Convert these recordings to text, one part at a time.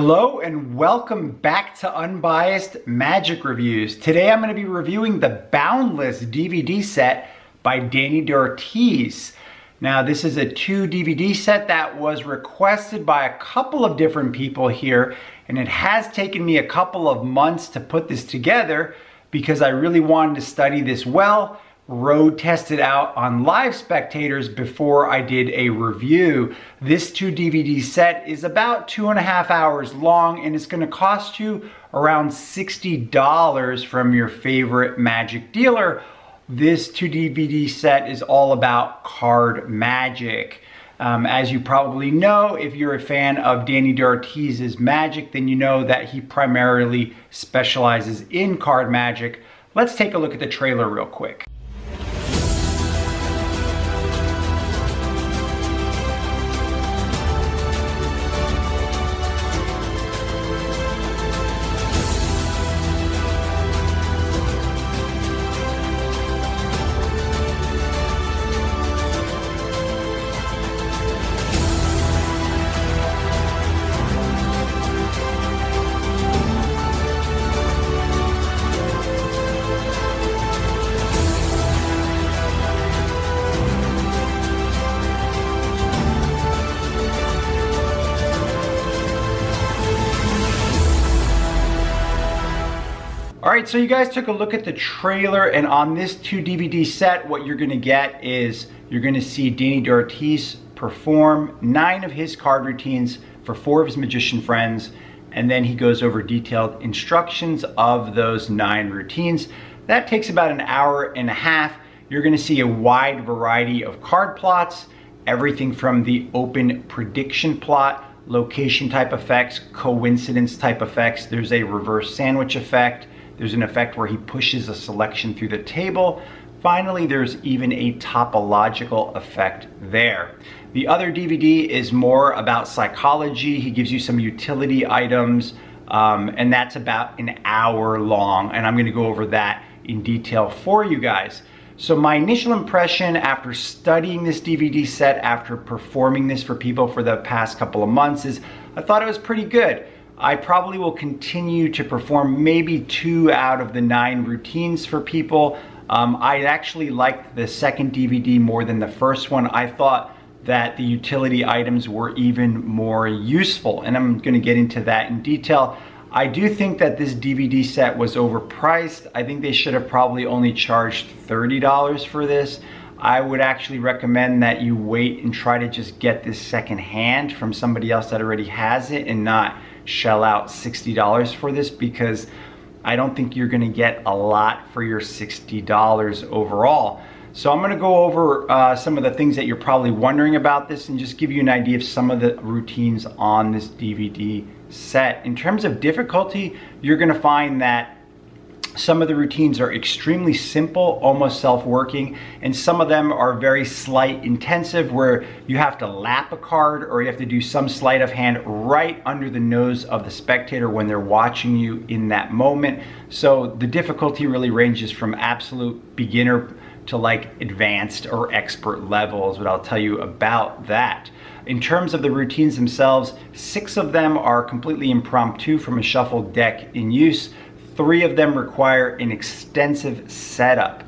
Hello and welcome back to Unbiased Magic Reviews. Today I'm going to be reviewing the Boundless DVD set by Dani DaOrtiz. Now this is a 2 DVD set that was requested by a couple of different people here, and it has taken me a couple of months to put this together because I really wanted to study this well, road test it out on live spectators before I did a review. This 2 DVD set is about 2.5 hours long, and it's going to cost you around $60 from your favorite magic dealer. This 2 DVD set is all about card magic. As you probably know, if you're a fan of Dani DaOrtiz's magic, then you know that he primarily specializes in card magic. Let's take a look at the trailer real quick. All right, so you guys took a look at the trailer, and on this 2 DVD set, what you're gonna get is you're gonna see Dani DaOrtiz perform 9 of his card routines for 4 of his magician friends, and then he goes over detailed instructions of those 9 routines. That takes about an hour and a half. You're gonna see a wide variety of card plots, everything from the open prediction plot, location type effects, coincidence type effects. There's a reverse sandwich effect. There's an effect where he pushes a selection through the table. Finally, there's even a topological effect there. The other DVD is more about psychology. He gives you some utility items, and that's about an hour long, and I'm gonna go over that in detail for you guys. So my initial impression after studying this DVD set, after performing this for people for the past couple of months, is I thought it was pretty good. I probably will continue to perform maybe 2 out of the 9 routines for people. I actually liked the second DVD more than the first one. I thought that the utility items were even more useful, and I'm gonna get into that in detail. I do think that this DVD set was overpriced. I think they should have probably only charged $30 for this. I would actually recommend that you wait and try to just get this secondhand from somebody else that already has it and not shell out $60 for this, because I don't think you're gonna get a lot for your $60 overall. So I'm gonna go over some of the things that you're probably wondering about this and just give you an idea of some of the routines on this DVD set. In terms of difficulty, you're gonna find that some of the routines are extremely simple, almost self-working, and some of them are very sleight intensive, where you have to lap a card or you have to do some sleight of hand right under the nose of the spectator when they're watching you in that moment. So the difficulty really ranges from absolute beginner to like advanced or expert levels, but I'll tell you about that. In terms of the routines themselves, 6 of them are completely impromptu from a shuffled deck in use. 3 of them require an extensive setup.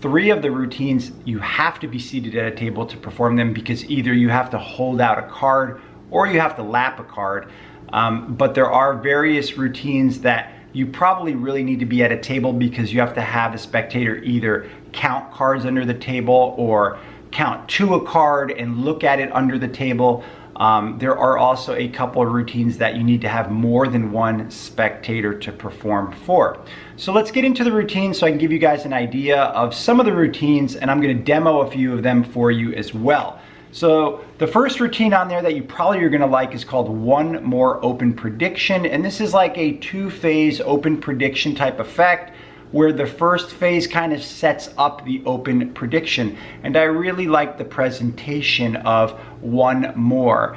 3 of the routines, you have to be seated at a table to perform them, because either you have to hold out a card or you have to lap a card. But there are various routines that you probably really need to be at a table, because you have to have the spectator either count cards under the table or count to a card and look at it under the table. There are also a couple of routines that you need to have more than 1 spectator to perform for. So let's get into the routines so I can give you guys an idea of some of the routines, and I'm gonna demo a few of them for you as well. So the first routine on there that you probably are gonna like is called One More Open Prediction, and this is like a 2-phase open prediction type effect, where the first phase kind of sets up the open prediction. And I really like the presentation of One More.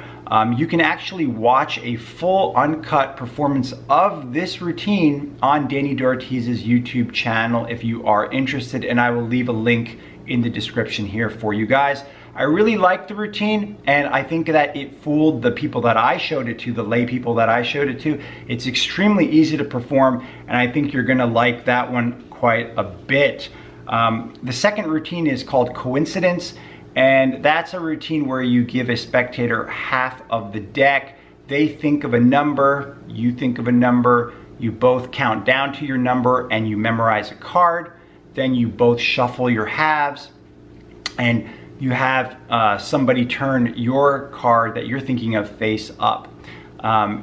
You can actually watch a full uncut performance of this routine on Dani DaOrtiz's YouTube channel if you are interested, and I will leave a link in the description here for you guys. I really like the routine, and I think that it fooled the people that I showed it to, the lay people that I showed it to. It's extremely easy to perform, and I think you're gonna like that one quite a bit. The second routine is called Coincidence, and that's a routine where you give a spectator half of the deck. They think of a number, you think of a number, you both count down to your number, and you memorize a card. Then you both shuffle your halves, and you have somebody turn your card that you're thinking of face up.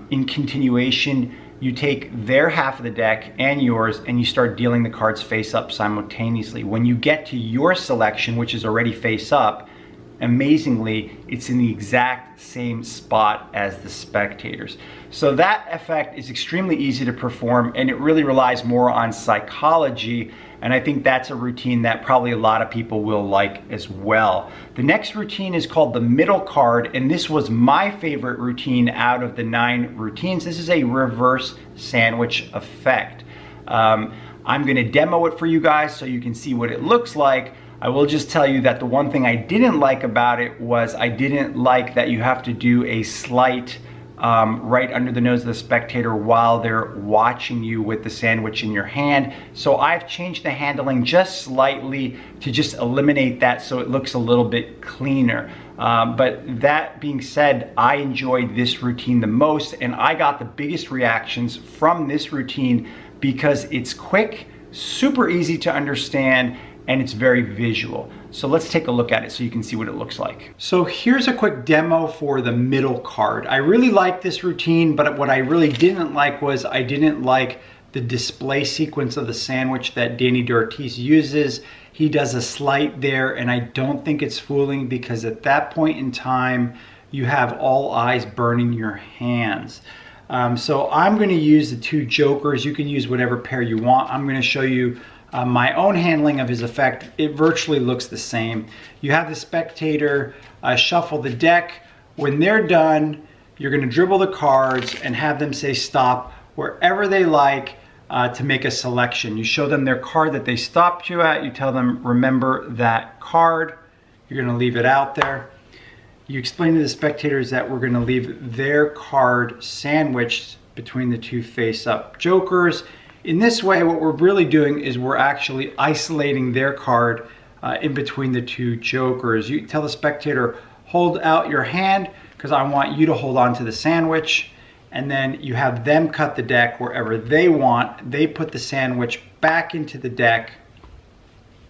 In continuation, you take their half of the deck and yours, and you start dealing the cards face up simultaneously. When you get to your selection, which is already face up, amazingly, it's in the exact same spot as the spectators. So that effect is extremely easy to perform, and it really relies more on psychology, and I think that's a routine that probably a lot of people will like as well. The next routine is called the middle card, and this was my favorite routine out of the 9 routines. This is a reverse sandwich effect. I'm gonna demo it for you guys so you can see what it looks like. I will just tell you that the one thing I didn't like about it was I didn't like that you have to do a slight right under the nose of the spectator while they're watching you with the sandwich in your hand. So I've changed the handling just slightly to just eliminate that so it looks a little bit cleaner. But that being said, I enjoyed this routine the most, and I got the biggest reactions from this routine because it's quick, super easy to understand, and it's very visual. So let's take a look at it so you can see what it looks like. So here's a quick demo for the middle card. I really like this routine, but what I really didn't like was I didn't like the display sequence of the sandwich that Dani DaOrtiz uses. He does a slight there, and I don't think it's fooling because at that point in time, you have all eyes burning your hands. So I'm gonna use the 2 jokers. You can use whatever pair you want. I'm gonna show you my own handling of his effect. It virtually looks the same. You have the spectator shuffle the deck. When they're done, you're gonna dribble the cards and have them say stop wherever they like to make a selection. You show them their card that they stopped you at. You tell them, remember that card. You're gonna leave it out there. You explain to the spectators that we're gonna leave their card sandwiched between the 2 face-up jokers. In this way, what we're really doing is we're actually isolating their card in between the 2 jokers. You tell the spectator, hold out your hand because I want you to hold on to the sandwich, and then you have them cut the deck wherever they want. They put the sandwich back into the deck.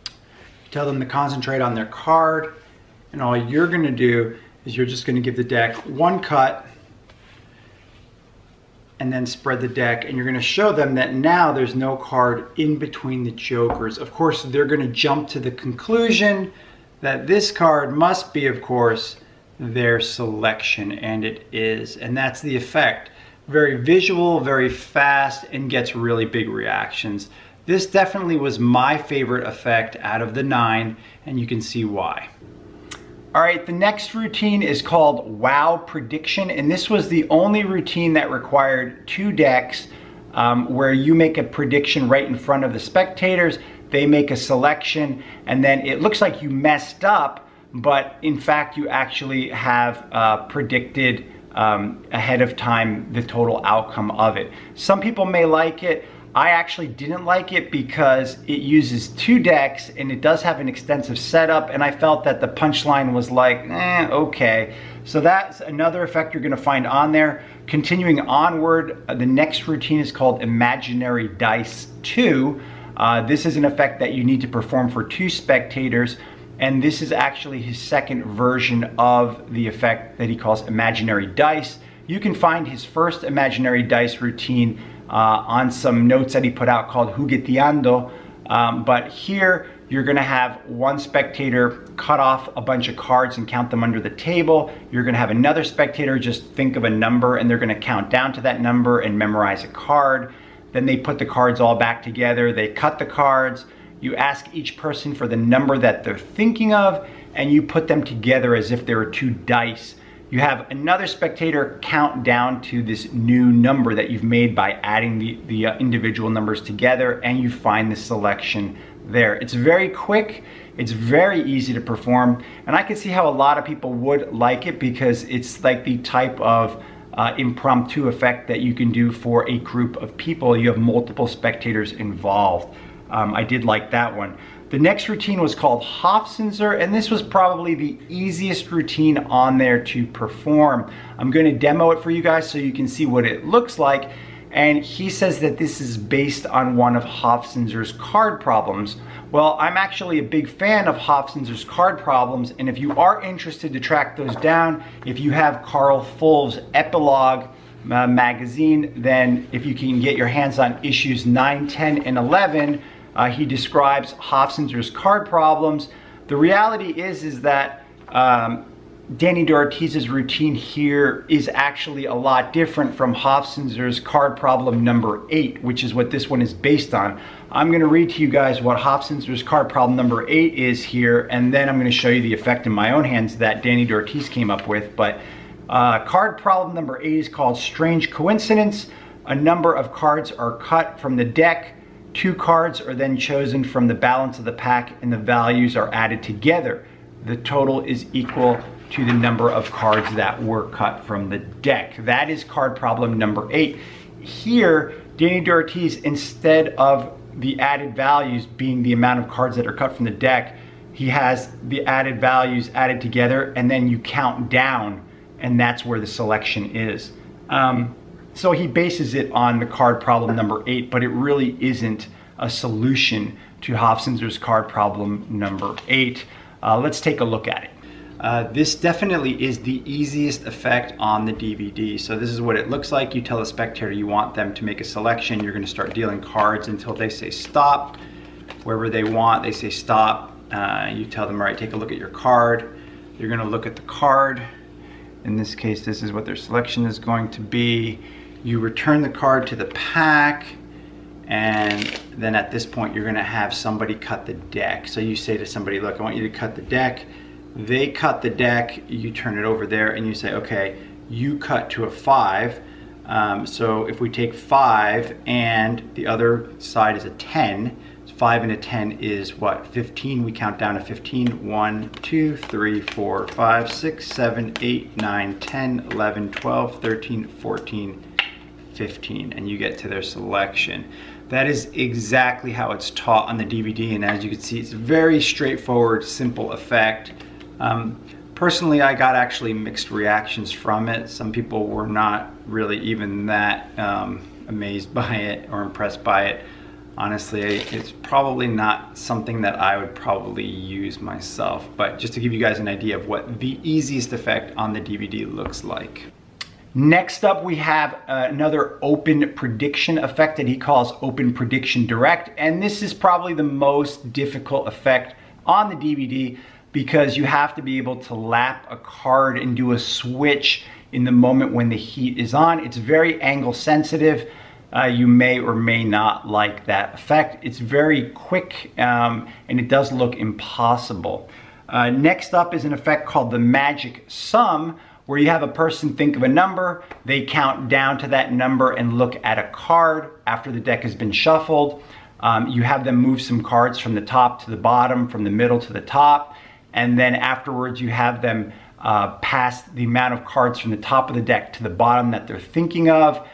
You tell them to concentrate on their card, and all you're gonna do is you're just gonna give the deck 1 cut, and then spread the deck, and you're gonna show them that now there's no card in between the jokers. Of course, they're gonna jump to the conclusion that this card must be, of course, their selection, and it is. And that's the effect. Very visual, very fast, and gets really big reactions. This definitely was my favorite effect out of the 9, and you can see why. All right, the next routine is called Wow Prediction, and this was the only routine that required 2 decks where you make a prediction right in front of the spectators, they make a selection, and then it looks like you messed up, but in fact you actually have predicted ahead of time the total outcome of it. Some people may like it. I actually didn't like it because it uses 2 decks and it does have an extensive setup, and I felt that the punchline was like, okay. So that's another effect you're gonna find on there. Continuing onward, the next routine is called Imaginary Dice 2. This is an effect that you need to perform for 2 spectators, and this is actually his second version of the effect that he calls Imaginary Dice. You can find his first Imaginary Dice routine on some notes that he put out called Jugueteando, but here you're gonna have 1 spectator cut off a bunch of cards and count them under the table. You're gonna have another spectator just think of a number, and they're gonna count down to that number and memorize a card. Then they put the cards all back together, they cut the cards, you ask each person for the number that they're thinking of, and you put them together as if they were 2 dice. You have another spectator count down to this new number that you've made by adding the individual numbers together, and you find the selection there. It's very quick. It's very easy to perform, and I can see how a lot of people would like it because it's like the type of impromptu effect that you can do for a group of people. You have multiple spectators involved. I did like that one. The next routine was called Hobsons ER, and this was probably the easiest routine on there to perform. I'm going to demo it for you guys so you can see what it looks like. And he says that this is based on one of Hobsons ER's card problems. Well, I'm actually a big fan of Hobsons ER's card problems, and if you are interested to track those down, if you have Carl Fulv's Epilogue magazine, then if you can get your hands on issues 9, 10, and 11, he describes Hobsons ER's card problems. The reality is that Dani DaOrtiz's routine here is actually a lot different from Hobsons ER's card problem number 8, which is what this one is based on. I'm going to read to you guys what Hobsons ER's card problem number 8 is here, and then I'm going to show you the effect in my own hands that Dani DaOrtiz came up with. But card problem number 8 is called Strange Coincidence. A number of cards are cut from the deck. 2 cards are then chosen from the balance of the pack, and the values are added together. The total is equal to the number of cards that were cut from the deck. That is card problem number 8. Here, Dani DaOrtiz, instead of the added values being the amount of cards that are cut from the deck, he has the added values added together, and then you count down, and that's where the selection is. So he bases it on the card problem number 8, but it really isn't a solution to Hobsons ER's card problem number 8. Let's take a look at it. This definitely is the easiest effect on the DVD. So this is what it looks like. You tell the spectator you want them to make a selection. You're going to start dealing cards until they say stop. Wherever they want, they say stop. You tell them, all right, take a look at your card. You're going to look at the card. In this case, this is what their selection is going to be. You return the card to the pack, and then at this point you're going to have somebody cut the deck. So you say to somebody, look, I want you to cut the deck. They cut the deck, you turn it over there, and you say, okay, you cut to a 5. So if we take 5 and the other side is a 10, 5 and a 10 is what, 15? We count down to 15. 1, 2, 3, 4, 5, 6, 7, 8, 9, 10, 11, 12, 13, 14, 15, and you get to their selection. That is exactly how it's taught on the DVD, and as you can see, it's a very straightforward, simple effect. Personally, I got actually mixed reactions from it. Some people were not really even that amazed by it or impressed by it. Honestly, it's probably not something that I would probably use myself, but just to give you guys an idea of what the easiest effect on the DVD looks like. Next up, we have another open prediction effect that he calls Open Prediction Direct, and this is probably the most difficult effect on the DVD because you have to be able to lap a card and do a switch in the moment when the heat is on. It's very angle sensitive. You may or may not like that effect. It's very quick and it does look impossible. Next up is an effect called the Magic Sum, where you have a person think of a number, they count down to that number and look at a card after the deck has been shuffled. You have them move some cards from the top to the bottom, from the middle to the top, and then afterwards you have them pass the amount of cards from the top of the deck to the bottom that they're thinking of.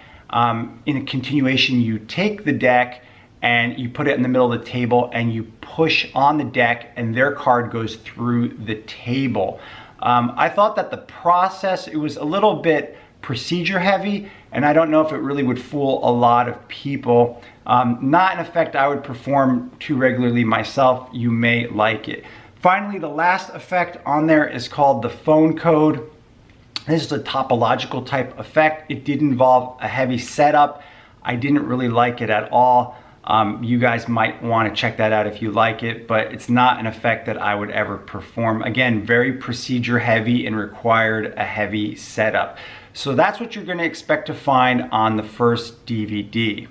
In a continuation, you take the deck and you put it in the middle of the table and you push on the deck and their card goes through the table. I thought that the process, it was a little bit procedure heavy, and I don't know if it really would fool a lot of people. Not an effect I would perform too regularly myself. You may like it. Finally, the last effect on there is called the phone code. This is a topological type effect. It did involve a heavy setup. I didn't really like it at all. You guys might want to check that out if you like it, but it's not an effect that I would ever perform. Again, very procedure heavy and required a heavy setup. So that's what you're going to expect to find on the first DVD.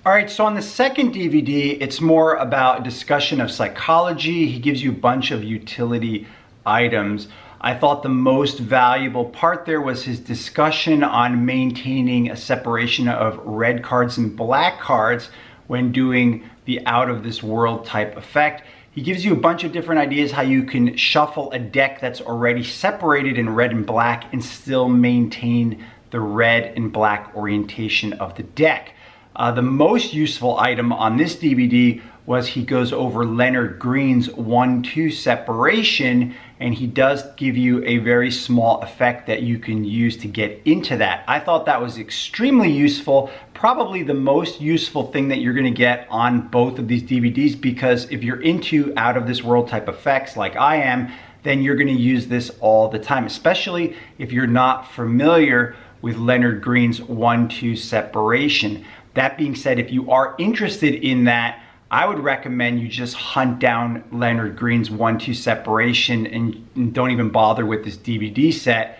All right, so on the second DVD, it's more about a discussion of psychology. He gives you a bunch of utility items. I thought the most valuable part there was his discussion on maintaining a separation of red cards and black cards when doing the out of this world type effect. He gives you a bunch of different ideas how you can shuffle a deck that's already separated in red and black and still maintain the red and black orientation of the deck. The most useful item on this DVD was he goes over Leonard Green's 1-2 separation, and he does give you a very small effect that you can use to get into that. I thought that was extremely useful, probably the most useful thing that you're gonna get on both of these DVDs, because if you're into out of this world type effects like I am, then you're gonna use this all the time, especially if you're not familiar with Leonard Green's 1-2 separation. That being said, if you are interested in that, I would recommend you just hunt down Leonard Green's 1-2 separation and don't even bother with this DVD set,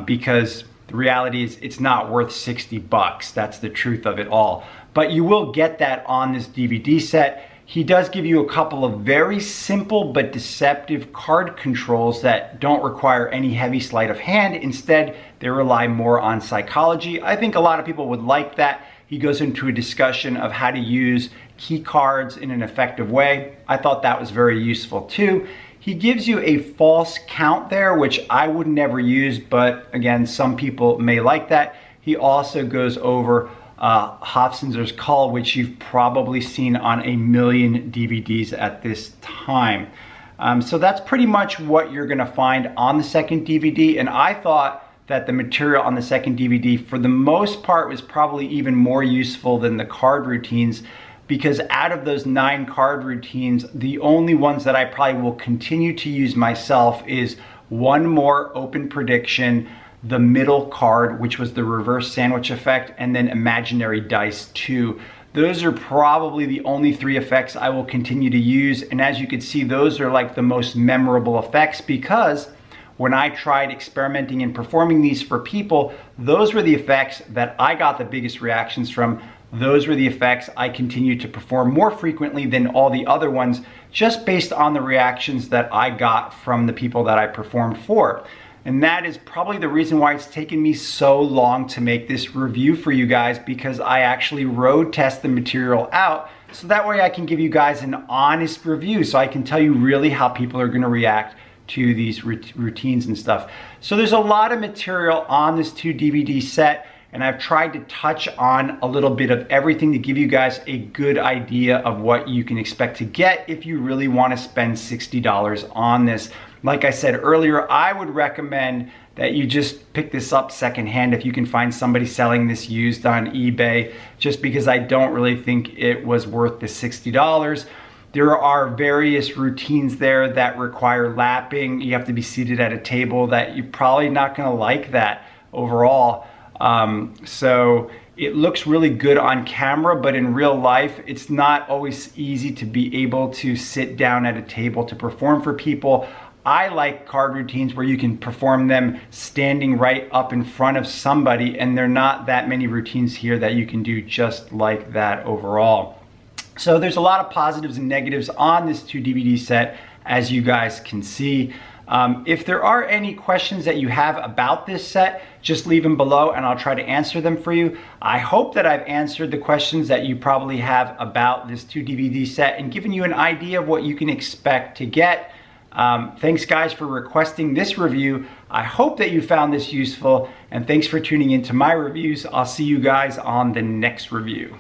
because the reality is it's not worth 60 bucks. That's the truth of it all. But you will get that on this DVD set. He does give you a couple of very simple but deceptive card controls that don't require any heavy sleight of hand. Instead, they rely more on psychology. I think a lot of people would like that. He goes into a discussion of how to use key cards in an effective way. I thought that was very useful too. He gives you a false count there, which I would never use, but again, some people may like that. He also goes over Hobsons ER, which you've probably seen on a million DVDs at this time. So that's pretty much what you're gonna find on the second DVD, and I thought that the material on the second DVD for the most part was probably even more useful than the card routines, because out of those 9 card routines, the only ones that I probably will continue to use myself is one more open prediction, the middle card, which was the reverse sandwich effect, and then imaginary dice 2. Those are probably the only 3 effects I will continue to use, and as you can see, those are like the most memorable effects, because when I tried experimenting and performing these for people, those were the effects that I got the biggest reactions from. Those were the effects I continued to perform more frequently than all the other ones, just based on the reactions that I got from the people that I performed for. And that is probably the reason why it's taken me so long to make this review for you guys, because I actually road test the material out, so that way I can give you guys an honest review, so I can tell you really how people are gonna react to these routines and stuff. So there's a lot of material on this 2 DVD set, and I've tried to touch on a little bit of everything to give you guys a good idea of what you can expect to get if you really want to spend $60 on this. Like I said earlier, I would recommend that you just pick this up secondhand if you can find somebody selling this used on eBay, just because I don't really think it was worth the $60. There are various routines there that require lapping. You have to be seated at a table that you're probably not gonna like that overall. So it looks really good on camera, but in real life, it's not always easy to be able to sit down at a table to perform for people. I like card routines where you can perform them standing right up in front of somebody, and there are not that many routines here that you can do just like that overall. So there's a lot of positives and negatives on this 2 DVD set, as you guys can see. If there are any questions that you have about this set, just leave them below and I'll try to answer them for you. I hope that I've answered the questions that you probably have about this 2 DVD set and given you an idea of what you can expect to get. Thanks guys for requesting this review. I hope that you found this useful, and thanks for tuning into my reviews. I'll see you guys on the next review.